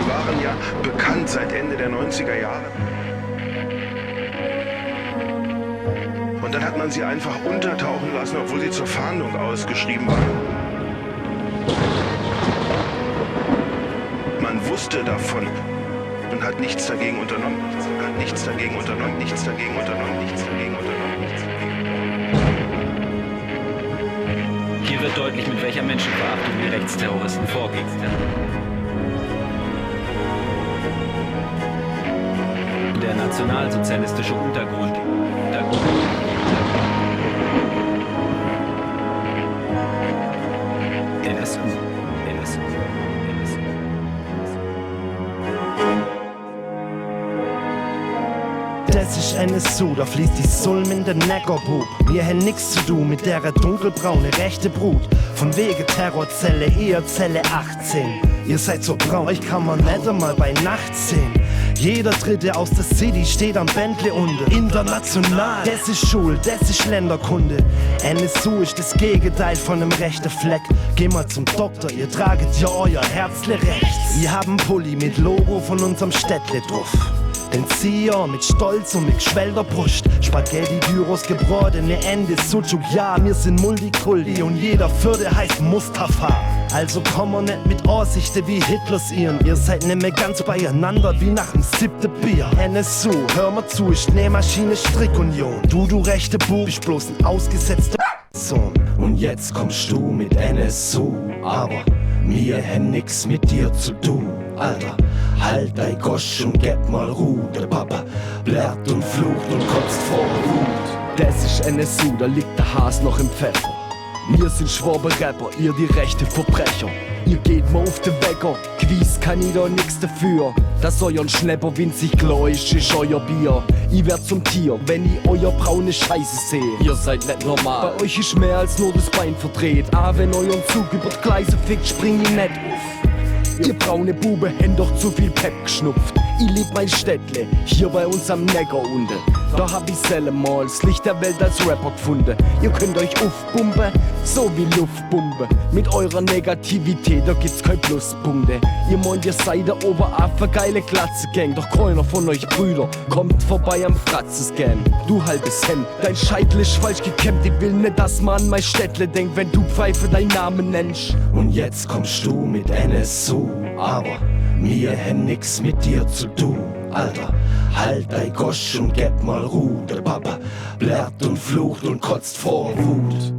Sie waren ja bekannt seit Ende der 90er Jahre. Und dann hat man sie einfach untertauchen lassen, obwohl sie zur Fahndung ausgeschrieben waren. Man wusste davon und hat nichts dagegen unternommen. Hat nichts dagegen unternommen, nichts dagegen unternommen, nichts dagegen unternommen, nichts dagegen. Hier wird deutlich, mit welcher Menschenverachtung die Rechtsterroristen vorgehen. Der nationalsozialistische Untergrund. NSU. Das ist NSU, da fließt die Sulm in den Neckerbub. Wir haben nix zu tun mit der dunkelbraune rechte Brut. Von wegen Terrorzelle, ihr Zelle 18. Ihr seid so braun, euch kann man nicht einmal bei Nacht sehen. Jeder Dritte aus der City steht am Bentley unter. International, das ist Schul, das ist Länderkunde. NSU ist das Gegenteil von einem rechten Fleck. Geh mal zum Doktor, ihr traget ja euer Herzle rechts. Wir haben Pulli mit Logo von unserem Städtle drauf. Den Zieher mit Stolz und mit geschwellter Brust. Spaghetti, Gyros, gebratene Ende, Sucuk, ja, wir sind Multikulti und jeder Vierte heißt Mustafa. Also komm mal nicht mit Ansichten wie Hitlers ihren. Ihr seid nicht mehr ganz beieinander wie nach dem 7. Bier. NSU, hör mal zu, ist Nähmaschine Strickunion. Du rechte Bub, bist bloß ein ausgesetzter Sohn. Und jetzt kommst du mit NSU, aber wir haben nix mit dir zu tun, Alter. Halt dein Gosch und gib mal Ruhe. Der Papa blärt und flucht und kotzt vor Wut. Das ist NSU, da liegt der Has noch im Pfeffer. Wir sind Schwaber-Rapper, ihr die rechte Verbrecher. Ihr geht mal auf den Wecker, gewiss kann ich da nix dafür. Dass euren Schnepper winzig gleich ist euer Bier. Ich werd zum Tier, wenn ich euer braune Scheiße sehe. Ihr seid nicht normal, bei euch ist mehr als nur das Bein verdreht. Wenn euren Zug über die Gleise fickt, spring ich nicht auf. Ihr braune Bube händ doch zu viel Pep geschnupft. Ich lieb mein Städtle, hier bei uns am Neckar unten. Da hab ich selten mal das Licht der Welt als Rapper gefunden. Ihr könnt euch aufpumpen, so wie Luftpumpe. Mit eurer Negativität, da gibt's kein Pluspunkte. Ihr meint, ihr seid der Oberaffe, geile Glatze-Gang. Doch keiner von euch Brüder kommt vorbei am Fratzescan. Du halbes Hemd, dein Scheitel ist falsch gekämmt. Ich will nicht, dass man an mein Städtle denkt, wenn du Pfeife deinen Namen nennst. Und jetzt kommst du mit NSU, aber wir haben nix mit dir zu tun, Alter. Halt dein Gosch und gib mal Ruhe. Der Papa blärt und flucht und kotzt vor Wut.